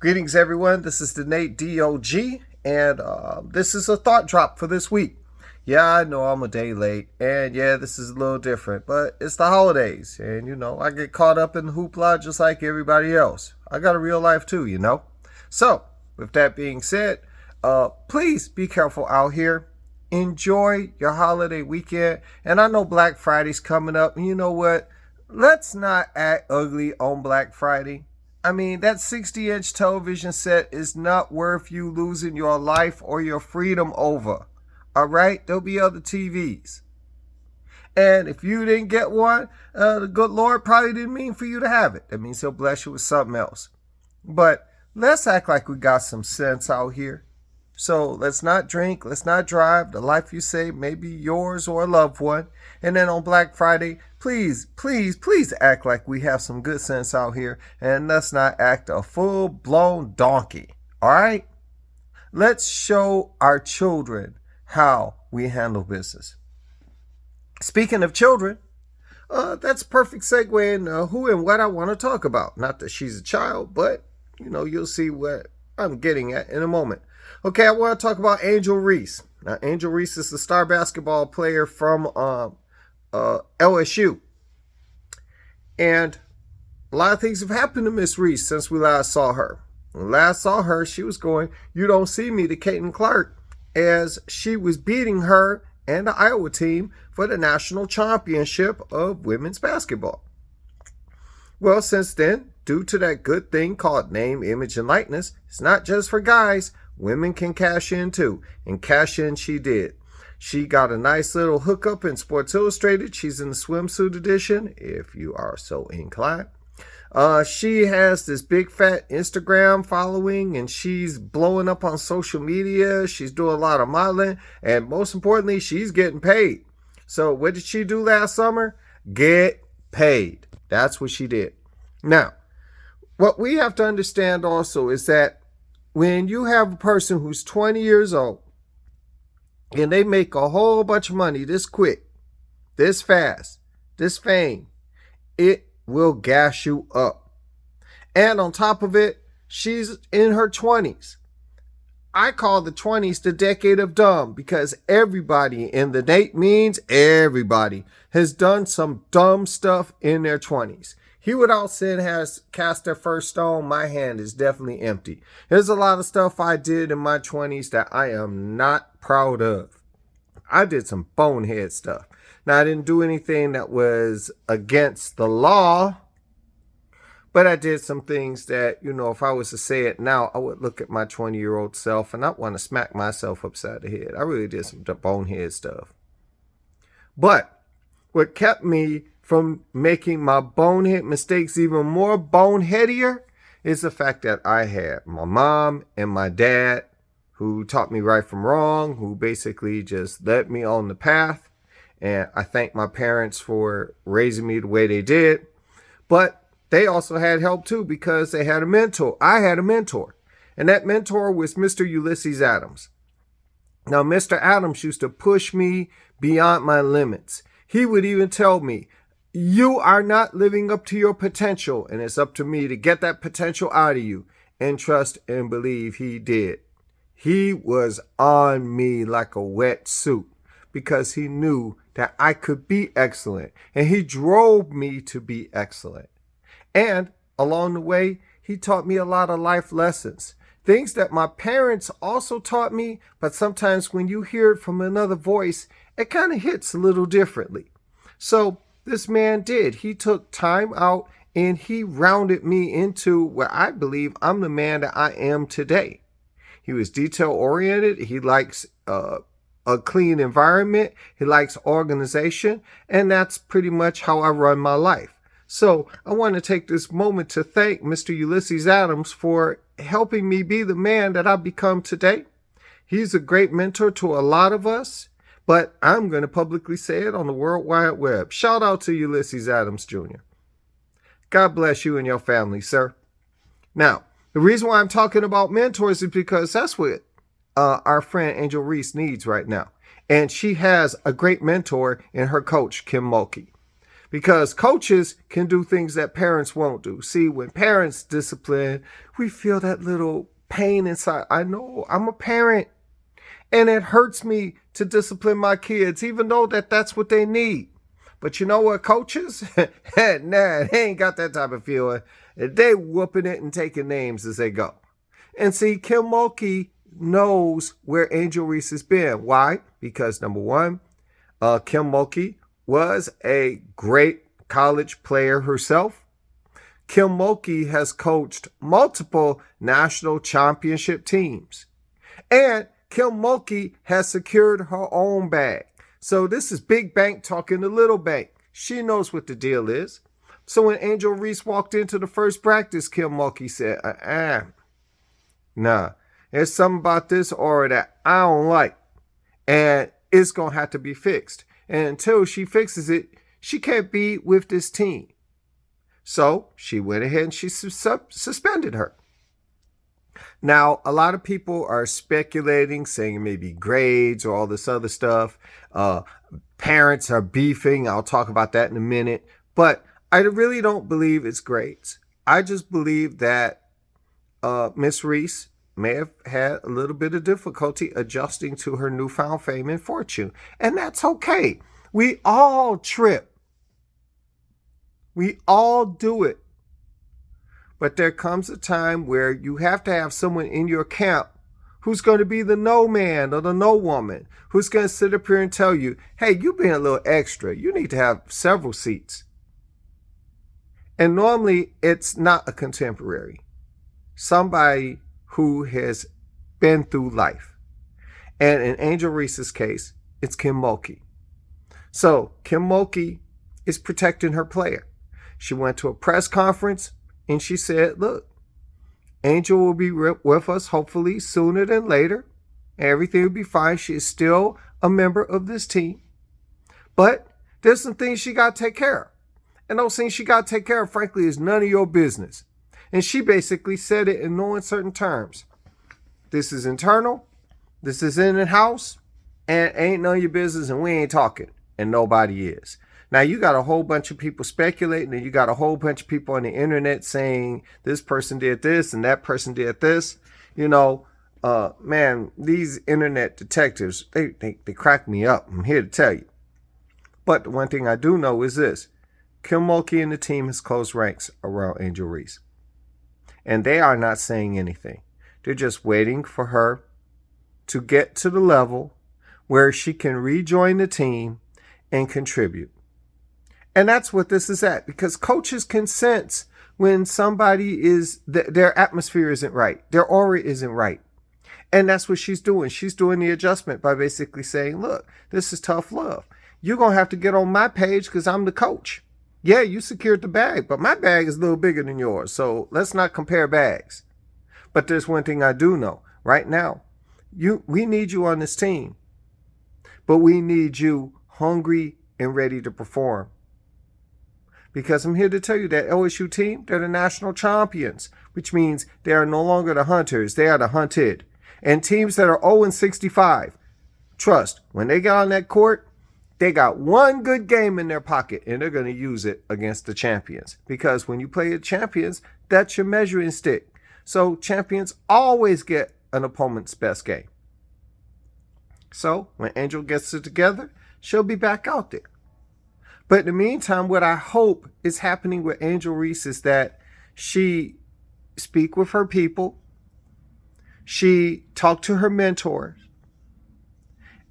Greetings, everyone. This is the Nate DOG, and this is a thought drop for this week. Yeah, I know I'm a day late, and yeah, this is a little different, but it's the holidays, and I get caught up in the hoopla just like everybody else. I got a real life too. So, with that being said, please be careful out here. Enjoy your holiday weekend, and I know Black Friday's coming up, and you know what? Let's not act ugly on Black Friday. I mean, that 60-inch television set is not worth you losing your life or your freedom over. All right? There'll be other TVs. And if you didn't get one, the good Lord probably didn't mean for you to have it. That means he'll bless you with something else. But let's act like we got some sense out here. So let's not drink, let's not drive. The life you save may be yours or a loved one. And then on Black Friday, please act like we have some good sense out here. And let's not act a full-blown donkey. All right? Let's show our children how we handle business. Speaking of children, that's a perfect segue in who and what I want to talk about. Not that she's a child, but, you'll see what I'm getting at in a moment. Okay, I want to talk about Angel Reese. Now, Angel Reese is the star basketball player from LSU. And a lot of things have happened to Miss Reese since we last saw her. When we last saw her, she was going, "You don't see me," to Caitlin Clark as she was beating her and the Iowa team for the national championship of women's basketball. Well, since then, due to that good thing called name, image, and likeness, it's not just for guys. Women can cash in too, and cash in she did. She got a nice little hookup in Sports Illustrated. She's in the swimsuit edition, if you are so inclined. She has this big fat Instagram following, and she's blowing up on social media. She's doing a lot of modeling, and most importantly, she's getting paid. So what did she do last summer? Get paid. That's what she did. Now, what we have to understand also is that when you have a person who's 20 years old and they make a whole bunch of money this quick, this fast, this fame, it will gas you up. And on top of it, she's in her 20s. I call the 20s the decade of dumb because everybody, and the Nate means everybody, has done some dumb stuff in their 20s. He without sin has cast their first stone. My hand is definitely empty. There's a lot of stuff I did in my 20s that I am not proud of. I did some bonehead stuff. Now, I didn't do anything that was against the law, but I did some things that, if I was to say it now, I would look at my 20-year-old self and not want to smack myself upside the head. I really did some bonehead stuff. But what kept me from making my bonehead mistakes even more boneheadier is the fact that I had my mom and my dad who taught me right from wrong, who basically just led me on the path. And I thank my parents for raising me the way they did. But they also had help too because they had a mentor. I had a mentor. And that mentor was Mr. Ulysses Adams. Now, Mr. Adams used to push me beyond my limits. He would even tell me, "You are not living up to your potential, and it's up to me to get that potential out of you." And trust and believe he did. He was on me like a wet suit because he knew that I could be excellent, and he drove me to be excellent. And along the way, he taught me a lot of life lessons, things that my parents also taught me, but sometimes when you hear it from another voice, it kind of hits a little differently. So this man did. He took time out and he rounded me into what I believe I'm the man that I am today. He was detail oriented. He likes a clean environment. He likes organization. And that's pretty much how I run my life. So I want to take this moment to thank Mr. Ulysses Adams for helping me be the man that I've become today. He's a great mentor to a lot of us. But I'm going to publicly say it on the World Wide Web. Shout out to Ulysses Adams Jr. God bless you and your family, sir. Now, the reason why I'm talking about mentors is because that's what our friend Angel Reese needs right now. And she has a great mentor in her coach, Kim Mulkey. Because coaches can do things that parents won't do. See, when parents discipline, we feel that little pain inside. I know I'm a parent and it hurts me to discipline my kids, even though that's what they need. But you know what, coaches? Nah, they ain't got that type of feeling. They whooping it and taking names as they go. And see, Kim Mulkey knows where Angel Reese has been. Why? Because number one, Kim Mulkey was a great college player herself. Kim Mulkey has coached multiple national championship teams. And Kim Mulkey has secured her own bag. So this is big bank talking to little bank. She knows what the deal is. So when Angel Reese walked into the first practice, Kim Mulkey said, nah, there's something about this aura that I don't like. And it's going to have to be fixed. And until she fixes it, she can't be with this team. So she went ahead and she suspended her. Now, a lot of people are speculating, saying maybe grades or all this other stuff. Parents are beefing. I'll talk about that in a minute. But I really don't believe it's grades. I just believe that Miss Reese may have had a little bit of difficulty adjusting to her newfound fame and fortune. And that's okay. We all trip. We all do it. But there comes a time where you have to have someone in your camp who's going to be the no man or the no woman, who's going to sit up here and tell you, hey, you're being a little extra. You need to have several seats. And normally it's not a contemporary. Somebody who has been through life. And in Angel Reese's case, it's Kim Mulkey. So Kim Mulkey is protecting her player. She went to a press conference and she said, look, Angel will be with us hopefully sooner than later. Everything will be fine. She is still a member of this team. But there's some things she got to take care of. And those things she got to take care of, frankly, is none of your business. And she basically said it in no uncertain terms. This is internal. This is in-house. And ain't none of your business. And we ain't talking. And nobody is. Now, you got a whole bunch of people speculating. And you got a whole bunch of people on the internet saying this person did this and that person did this. You know, man, these internet detectives, they crack me up. I'm here to tell you. But the one thing I do know is this. Kim Mulkey and the team has closed ranks around Angel Reese. And they are not saying anything. They're just waiting for her to get to the level where she can rejoin the team and contribute. And that's what this is at. Because coaches can sense when somebody their atmosphere isn't right. Their aura isn't right. And that's what she's doing. She's doing the adjustment by basically saying, look, this is tough love. You're going to have to get on my page because I'm the coach. Yeah, you secured the bag, but my bag is a little bigger than yours. So let's not compare bags. But there's one thing I do know. Right now, we need you on this team. But we need you hungry and ready to perform. Because I'm here to tell you that LSU team, they're the national champions, which means they are no longer the hunters. They are the hunted. And teams that are 0-65, trust, when they get on that court, they got one good game in their pocket, and they're going to use it against the champions. Because when you play the champions, that's your measuring stick. So champions always get an opponent's best game. So when Angel gets it together, she'll be back out there. But in the meantime, what I hope is happening with Angel Reese is that she speak with her people. She talk to her mentors.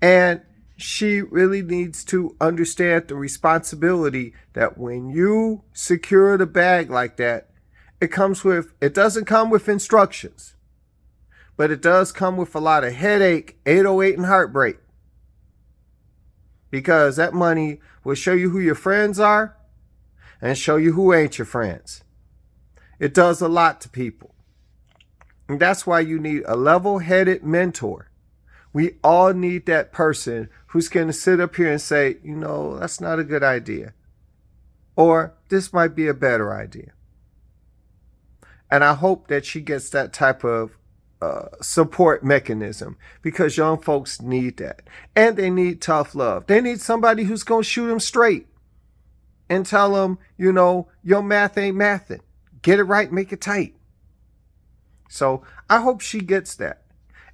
And she really needs to understand the responsibility that when you secure the bag like that, it doesn't come with instructions, but it does come with a lot of headache, 808 and heartbreak. Because that money will show you who your friends are and show you who ain't your friends. It does a lot to people. And that's why you need a level-headed mentor. We all need that person who's going to sit up here and say, you know, that's not a good idea. Or this might be a better idea. And I hope that she gets that type of support mechanism because young folks need that. And they need tough love. They need somebody who's going to shoot them straight. and tell them, your math ain't mathing. Get it right, make it tight. So I hope she gets that.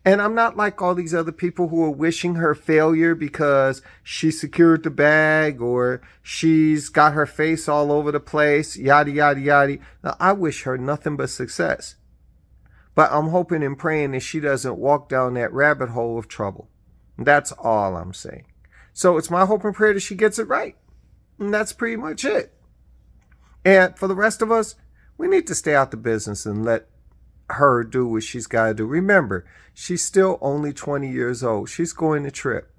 And I'm not like all these other people who are wishing her failure because she secured the bag or she's got her face all over the place, yada, yada, yada. Now, I wish her nothing but success. But I'm hoping and praying that she doesn't walk down that rabbit hole of trouble. That's all I'm saying. So it's my hope and prayer that she gets it right. And that's pretty much it. And for the rest of us, we need to stay out the business and let her do what she's got to do. Remember, she's still only 20 years old. She's going to trip.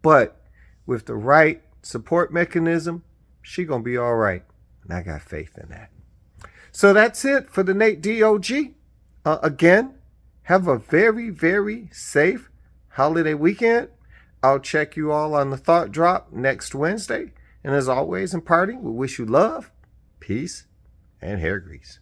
But with the right support mechanism, she's going to be all right. And I got faith in that. So that's it for the Nate DOG. Again, have a very, very safe holiday weekend. I'll check you all on the Thought Drop next Wednesday. And as always, in parting, we wish you love, peace, and hair grease.